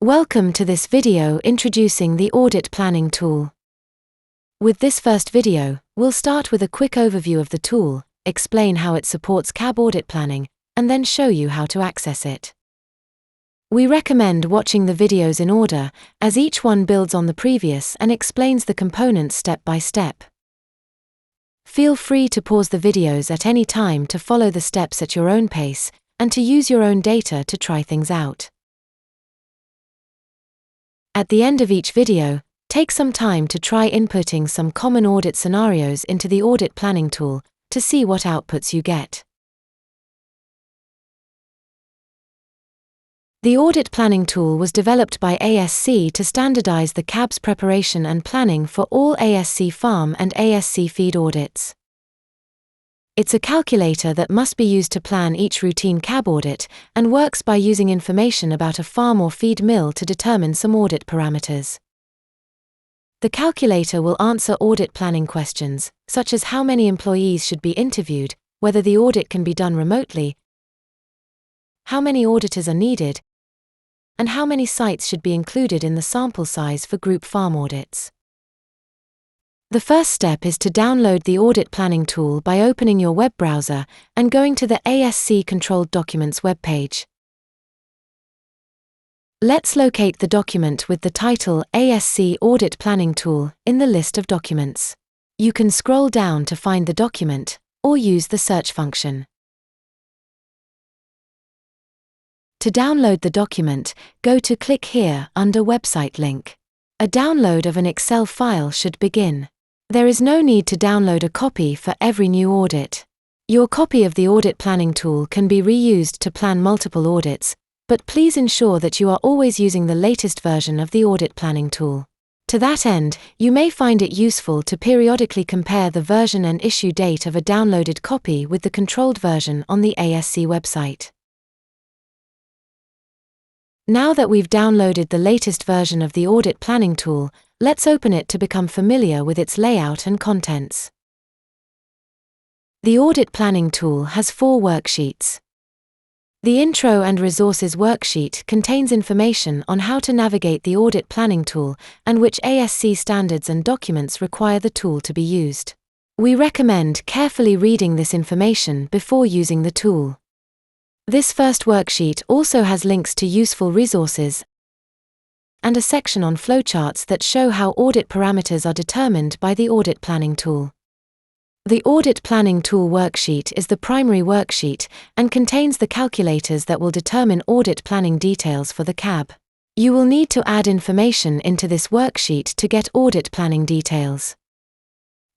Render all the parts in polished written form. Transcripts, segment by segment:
Welcome to this video introducing the Audit Planning tool. With this first video, we'll start with a quick overview of the tool, explain how it supports CAB audit planning, and then show you how to access it. We recommend watching the videos in order, as each one builds on the previous and explains the components step by step. Feel free to pause the videos at any time to follow the steps at your own pace, and to use your own data to try things out. At the end of each video, take some time to try inputting some common audit scenarios into the Audit Planning tool to see what outputs you get. The Audit Planning tool was developed by ASC to standardize the CAB's preparation and planning for all ASC farm and ASC feed audits. It's a calculator that must be used to plan each routine CAB audit and works by using information about a farm or feed mill to determine some audit parameters. The calculator will answer audit planning questions, such as how many employees should be interviewed, whether the audit can be done remotely, how many auditors are needed, and how many sites should be included in the sample size for group farm audits. The first step is to download the Audit Planning tool by opening your web browser and going to the ASC Controlled Documents webpage. Let's locate the document with the title ASC Audit Planning Tool in the list of documents. You can scroll down to find the document, or use the search function. To download the document, go to Click here under Website link. A download of an Excel file should begin. There is no need to download a copy for every new audit. Your copy of the Audit Planning tool can be reused to plan multiple audits, but please ensure that you are always using the latest version of the Audit Planning tool. To that end, you may find it useful to periodically compare the version and issue date of a downloaded copy with the controlled version on the ASC website. Now that we've downloaded the latest version of the Audit Planning tool, let's open it to become familiar with its layout and contents. The Audit Planning tool has 4 worksheets. The Intro and Resources worksheet contains information on how to navigate the Audit Planning tool and which ASC standards and documents require the tool to be used. We recommend carefully reading this information before using the tool. This first worksheet also has links to useful resources and a section on flowcharts that show how audit parameters are determined by the Audit Planning tool. The Audit Planning tool worksheet is the primary worksheet and contains the calculators that will determine audit planning details for the CAB. You will need to add information into this worksheet to get audit planning details.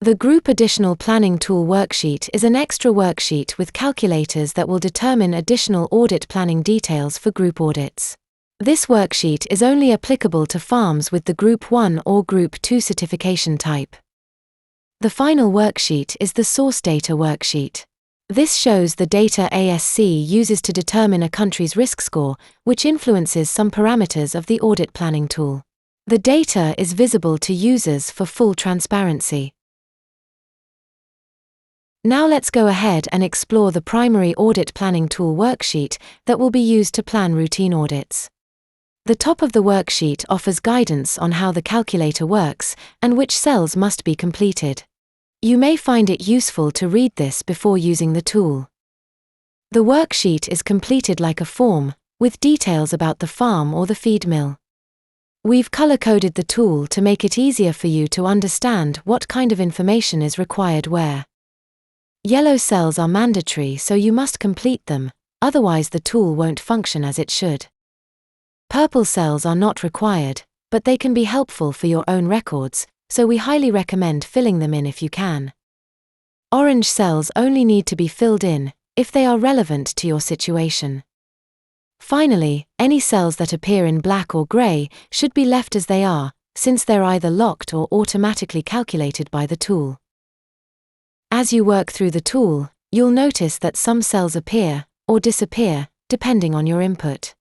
The Group Additional Planning tool worksheet is an extra worksheet with calculators that will determine additional audit planning details for group audits. This worksheet is only applicable to farms with the Group 1 or Group 2 certification type. The final worksheet is the Source Data worksheet. This shows the data ASC uses to determine a country's risk score, which influences some parameters of the Audit Planning tool. The data is visible to users for full transparency. Now let's go ahead and explore the primary Audit Planning tool worksheet that will be used to plan routine audits. The top of the worksheet offers guidance on how the calculator works and which cells must be completed. You may find it useful to read this before using the tool. The worksheet is completed like a form, with details about the farm or the feed mill. We've color-coded the tool to make it easier for you to understand what kind of information is required where. Yellow cells are mandatory, so you must complete them, otherwise the tool won't function as it should. Purple cells are not required, but they can be helpful for your own records, so we highly recommend filling them in if you can. Orange cells only need to be filled in if they are relevant to your situation. Finally, any cells that appear in black or gray should be left as they are, since they're either locked or automatically calculated by the tool. As you work through the tool, you'll notice that some cells appear or disappear, depending on your input.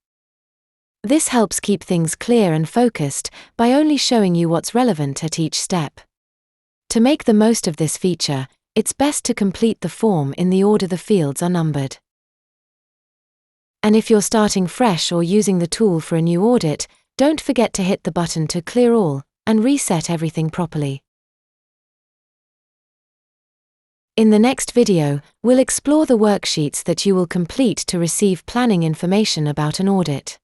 This helps keep things clear and focused by only showing you what's relevant at each step. To make the most of this feature, it's best to complete the form in the order the fields are numbered. And if you're starting fresh or using the tool for a new audit, Don't forget to hit the button to clear all and reset everything properly. In the next video, we'll explore the worksheets that you will complete to receive planning information about an audit.